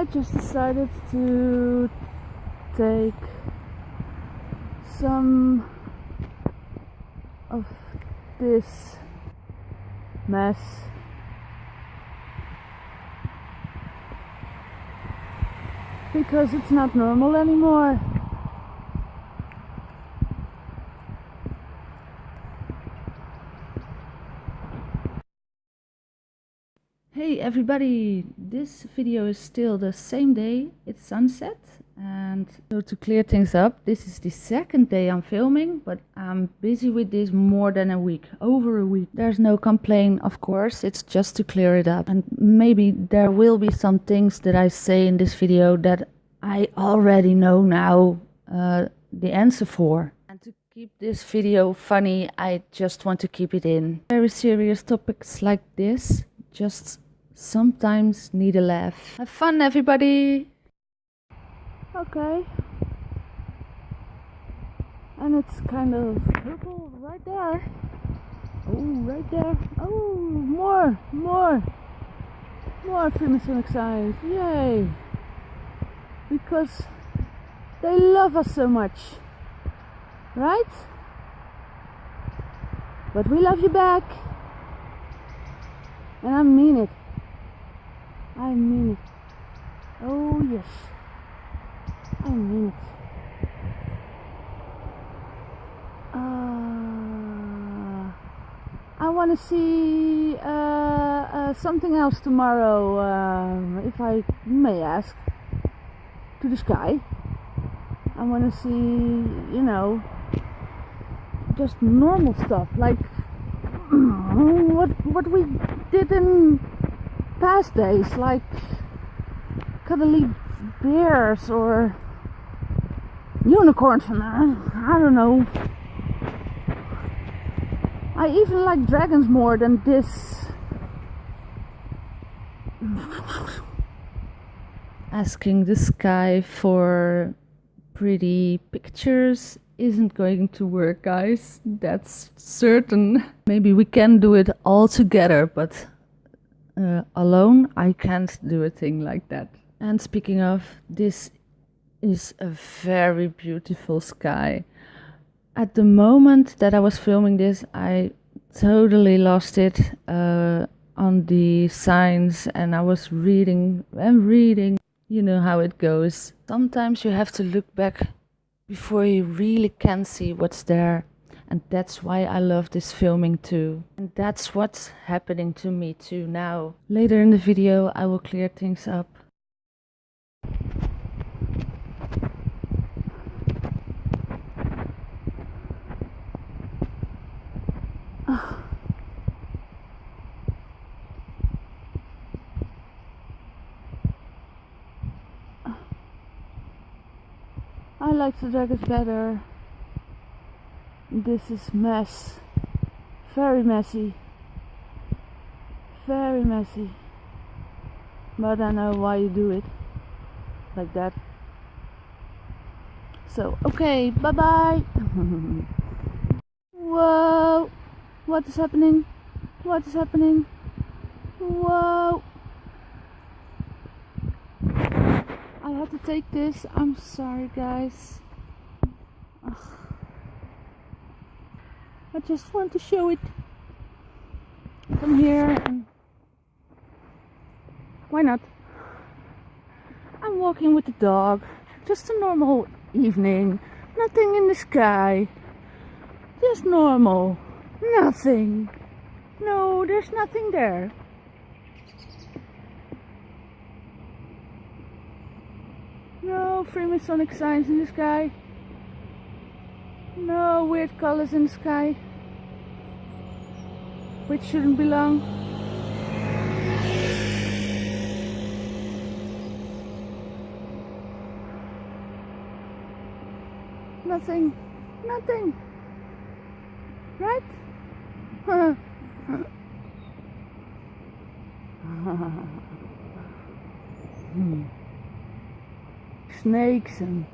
I just decided to take some of this mess because it's not normal anymore. Hey everybody, this video is still the same day, it's sunset, and so to clear things up, this is the second day I'm filming, but I'm busy with this more than a week, over a week. There's no complaint, of course, it's just to clear it up, and maybe there will be some things that I say in this video that I already know now the answer for. And to keep this video funny, I just want to keep it in. Very serious topics like this just sometimes need a laugh. Have fun, everybody! Okay. And it's kind of purple right there. Oh, right there. Oh, more Freemasonic signs. Yay! Because they love us so much. Right? But we love you back. And I mean it. I mean it. Oh yes. I mean it. I want to see something else tomorrow, if I may ask, to the sky. I want to see, just normal stuff, like what we did in past days, like cuddly bears or unicorns, I don't know. I even like dragons more than this. Asking the sky for pretty pictures isn't going to work, guys. That's certain. Maybe we can do it all together, but alone I can't do a thing like that. And speaking of, this is a very beautiful sky. At the moment that I was filming this, I totally lost it on the signs, and I was reading and reading. You know how it goes. Sometimes you have to look back before you really can see what's there. And that's why I love this filming too. And that's what's happening to me too now. Later in the video I will clear things up. I like the dragons better. This is mess. Very messy. Very messy. But I know why you do it like that. So, okay, bye bye. Whoa. What is happening? What is happening? Whoa. I had to take this. I'm sorry, guys. Ugh. I just want to show it from here, and why not? I'm walking with the dog. Just a normal evening. Nothing in the sky. Just normal. Nothing. No, there's nothing there. No Freemasonic signs in the sky. No weird colors in the sky, which shouldn't belong. Nothing. Nothing. Right? Snakes and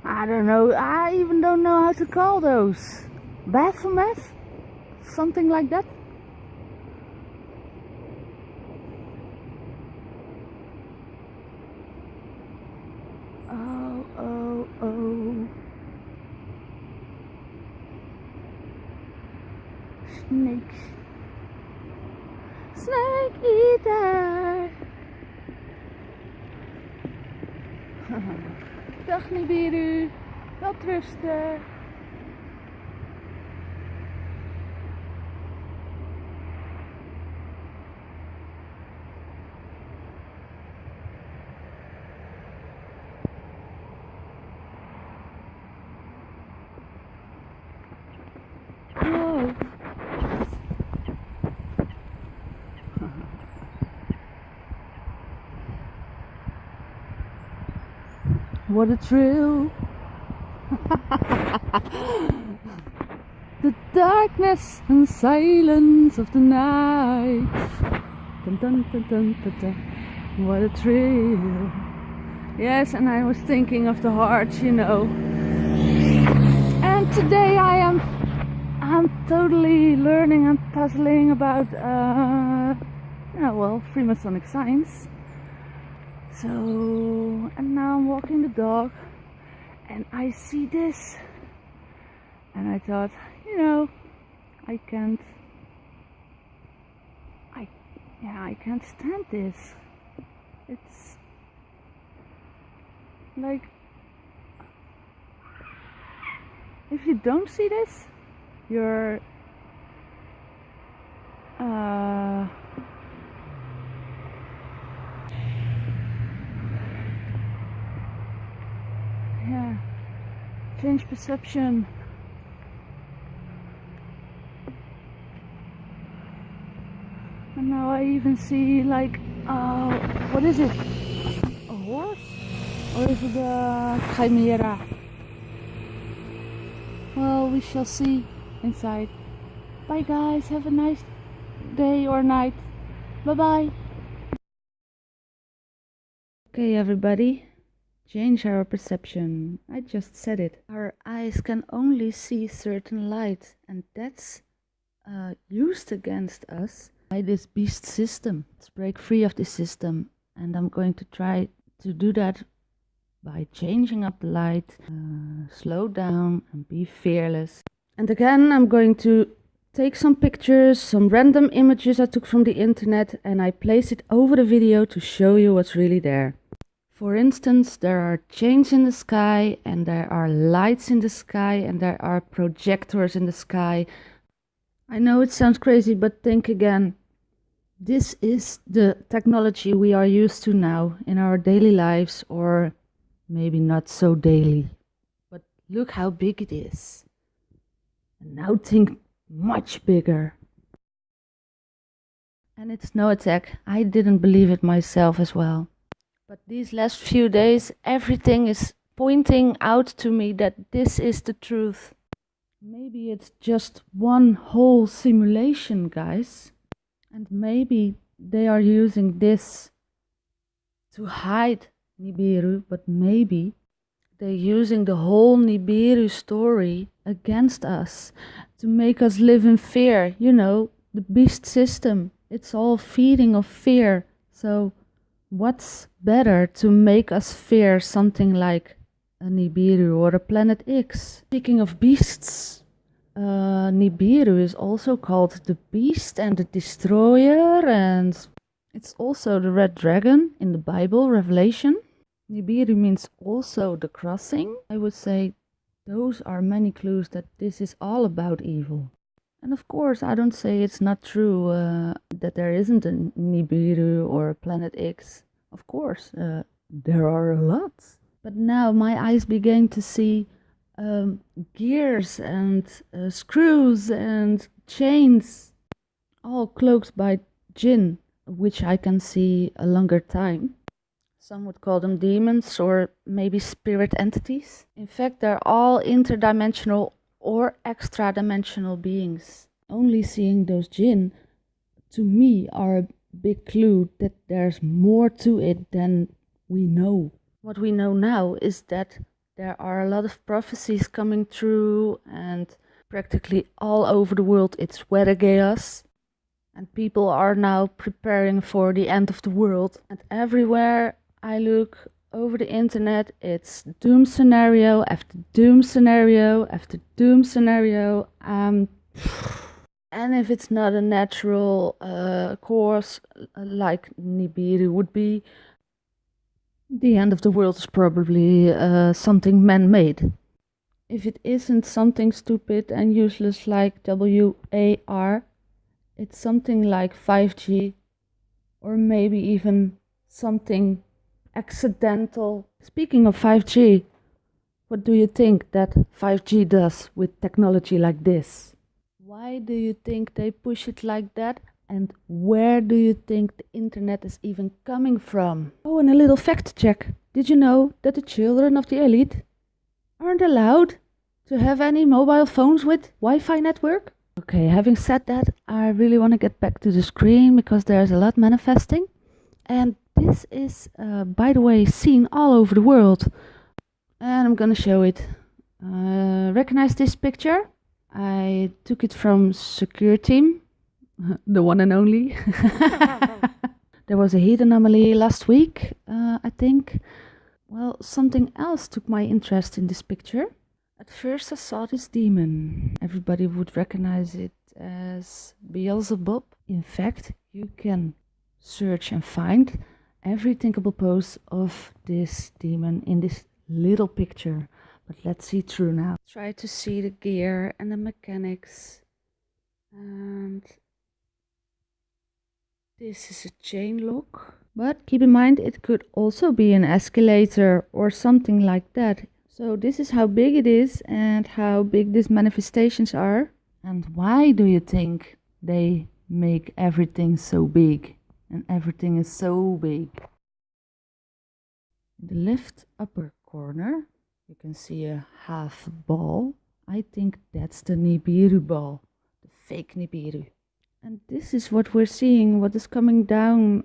I don't know, I even don't know how to call those. Baphomet? Something like that? oh, oh. Snake. Snake eater. Dag Nibiru. Wel rusten. Whoa. What a thrill. The darkness and silence of the night. Dun, dun, dun, dun, dun, dun. What a thrill. Yes, and I was thinking of the heart, you know. And today I'm totally learning and puzzling about Freemasonic science. So, and now I'm walking the dog and I see this and I thought, you know, I can't stand this. It's like, if you don't see this, you're change perception. And now I even see, like, what is it? A horse? Or is it a chimera? Well, we shall see inside. Bye guys, have a nice day or night. Bye bye. Okay everybody, change our perception. I just said it. Our eyes can only see certain light, and that's used against us by this beast system. Let's break free of this system, and I'm going to try to do that by changing up the light, slow down and be fearless. And again, I'm going to take some pictures, some random images I took from the internet, and I place it over the video to show you what's really there. For instance, there are chains in the sky, and there are lights in the sky, and there are projectors in the sky. I know it sounds crazy, but think again. This is the technology we are used to now in our daily lives, or maybe not so daily. But look how big it is. And now think much bigger. And it's no attack. I didn't believe it myself as well. But these last few days, everything is pointing out to me that this is the truth. Maybe it's just one whole simulation, guys. And maybe they are using this to hide Nibiru, but maybe they're using the whole Nibiru story against us to make us live in fear. You know, the beast system, it's all feeding of fear. So what's better to make us fear something like a Nibiru or a Planet X? Speaking of beasts, Nibiru is also called the Beast and the Destroyer, and it's also the Red Dragon in the Bible, Revelation. Nibiru means also the crossing. I would say those are many clues that this is all about evil. And of course, I don't say it's not true that there isn't a Nibiru or a Planet X. Of course, there are a lot. But now my eyes began to see gears and screws and chains, all cloaked by Djinn, which I can see a longer time. Some would call them demons or maybe spirit entities. In fact, they're all interdimensional or extra-dimensional beings. Only seeing those Djinn, to me, are a big clue that there's more to it than we know. What we know now is that there are a lot of prophecies coming true, and practically all over the world it's weather chaos. And people are now preparing for the end of the world. And everywhere I look, over the internet, it's doom scenario after doom scenario after doom scenario. And if it's not a natural course like Nibiru would be, the end of the world is probably something man-made. If it isn't something stupid and useless like WAR, it's something like 5G, or maybe even something accidental. Speaking of 5G, what do you think that 5G does with technology like this? Why do you think they push it like that? And where do you think the internet is even coming from? Oh, and a little fact check. Did you know that the children of the elite aren't allowed to have any mobile phones with Wi-Fi network? Okay, having said that, I really want to get back to the screen because there's a lot manifesting. And this is, by the way, seen all over the world. And I'm gonna show it. Recognize this picture? I took it from Secure Team, the one and only. There was a heat anomaly last week, I think. Well, something else took my interest in this picture. At first I saw this demon. Everybody would recognize it as Beelzebub. In fact, you can search and find every thinkable pose of this demon in this little picture. But let's see through now. Try to see the gear and the mechanics. And this is a chain lock. But keep in mind, it could also be an escalator or something like that. So this is how big it is and how big these manifestations are. And why do you think they make everything so big? And everything is so big. In the left upper corner, you can see a half ball. I think that's the Nibiru ball, the fake Nibiru. And this is what we're seeing, what is coming down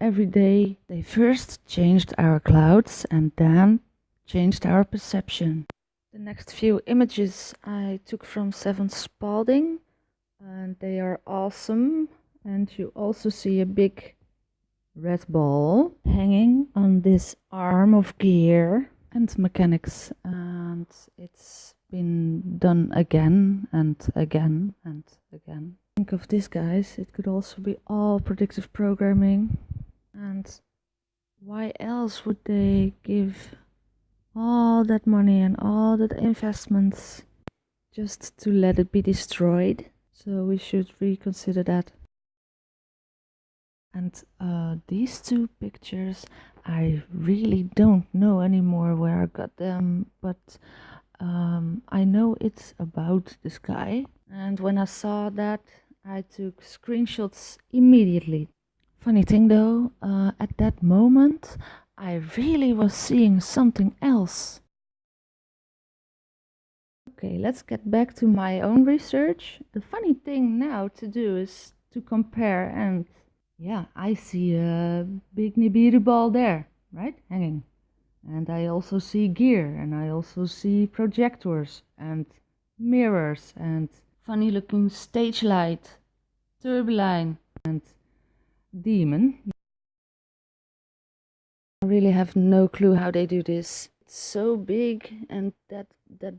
every day. They first changed our clouds and then changed our perception. The next few images I took from Seven Spalding, and they are awesome. And you also see a big red ball hanging on this arm of gear and mechanics, and it's been done again and again and again. Think of this, guys, it could also be all predictive programming. And why else would they give all that money and all that investments just to let it be destroyed? So we should reconsider that. And these two pictures, I really don't know anymore where I got them, but I know it's about the sky. And when I saw that, I took screenshots immediately. Funny thing though, at that moment, I really was seeing something else. Okay, let's get back to my own research. The funny thing now to do is to compare, and yeah, I see a big Nibiru ball there, right? Hanging. And I also see gear, and I also see projectors and mirrors and funny looking stage light, turbine and demon. I really have no clue how they do this. It's so big, and that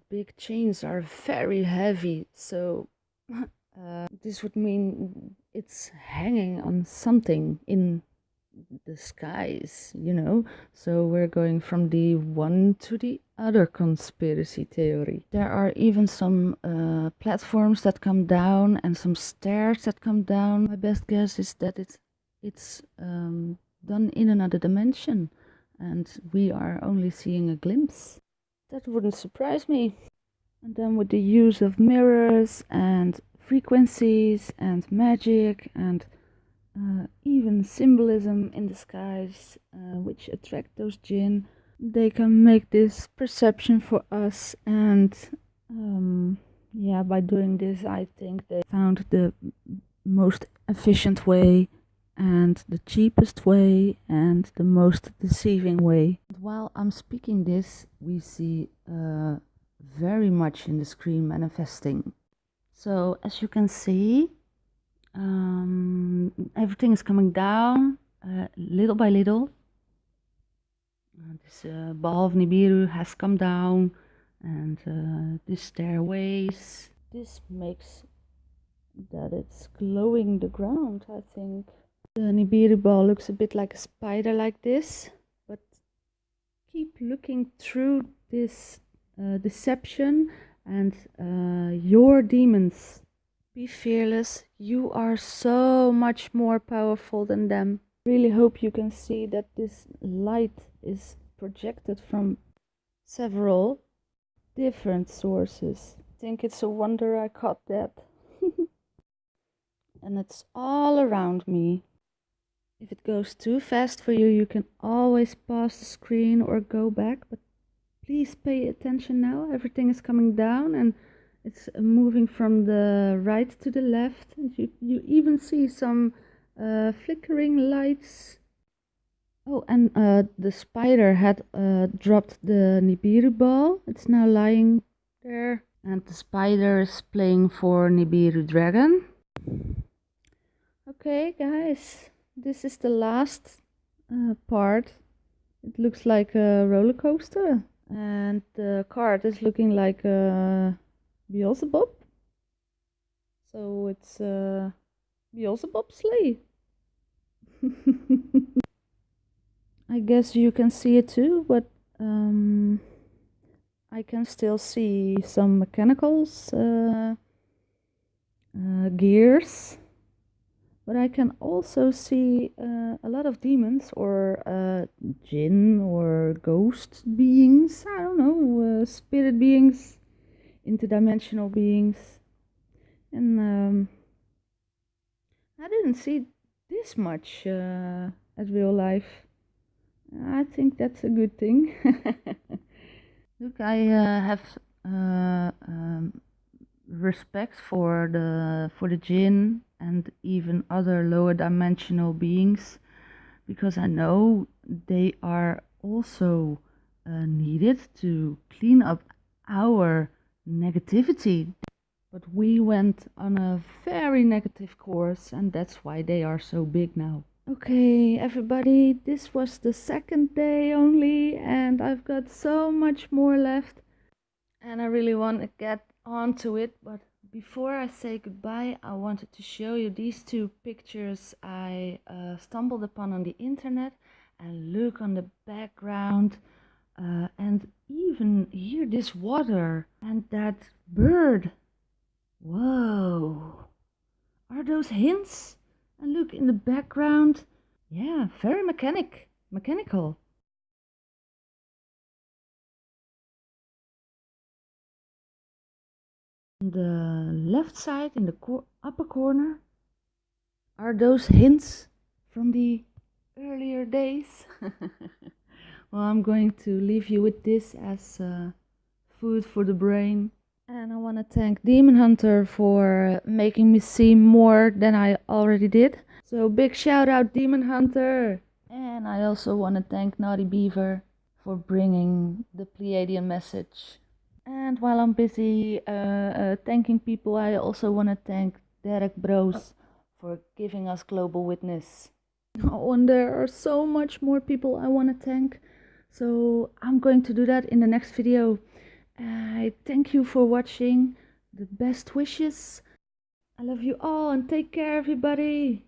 big chains are very heavy, so this would mean it's hanging on something in the skies, you know. So we're going from the one to the other conspiracy theory. There are even some platforms that come down and some stairs that come down. My best guess is that it's done in another dimension and we are only seeing a glimpse. That wouldn't surprise me. And then with the use of mirrors and frequencies and magic and even symbolism in the skies, which attract those jinn, they can make this perception for us. And yeah, by doing this, I think they found the most efficient way and the cheapest way and the most deceiving way. While I'm speaking this, we see very much in the screen manifesting. So as you can see, everything is coming down little by little, This ball of Nibiru has come down, and these stairways. This makes that it's glowing the ground, I think. The Nibiru ball looks a bit like a spider like this, but keep looking through this deception and your demons. Be fearless. You are so much more powerful than them. Really hope you can see that this light is projected from several different sources. I think it's a wonder I caught that. And it's all around me. If it goes too fast for you, you can always pause the screen or go back, but please pay attention now. Everything is coming down and it's moving from the right to the left. And you even see some flickering lights. Oh, and the spider had dropped the Nibiru ball. It's now lying there. And the spider is playing for Nibiru dragon. Okay, guys, this is the last part. It looks like a roller coaster. And the card is looking like a Beelzebub. So it's a Beelzebub sleigh. I guess you can see it too, but I can still see some mechanicals, gears. But I can also see a lot of demons or jinn or ghost beings. I don't know, spirit beings, interdimensional beings. And I didn't see this much at real life. I think that's a good thing. Look, I have respect for the jinn and even other lower dimensional beings, because I know they are also needed to clean up our negativity. But we went on a very negative course, and that's why they are so big now. Okay, everybody, this was the second day only, and I've got so much more left. And I really want to get onto it, but before I say goodbye, I wanted to show you these two pictures I stumbled upon on the internet. And look on the background, and even hear this water and that bird. Whoa! Are those hints? And look in the background. Yeah, very mechanical. On the left side, in the upper corner, are those hints from the earlier days. Well, I'm going to leave you with this as food for the brain. And I want to thank Demon Hunter for making me see more than I already did. So big shout out Demon Hunter. And I also want to thank Naughty Beaver for bringing the Pleiadian message. And while I'm busy thanking people, I also want to thank Derek Bros for giving us Global Witness. Oh, and there are so much more people I want to thank. So I'm going to do that in the next video. I thank you for watching. The best wishes. I love you all and take care, everybody.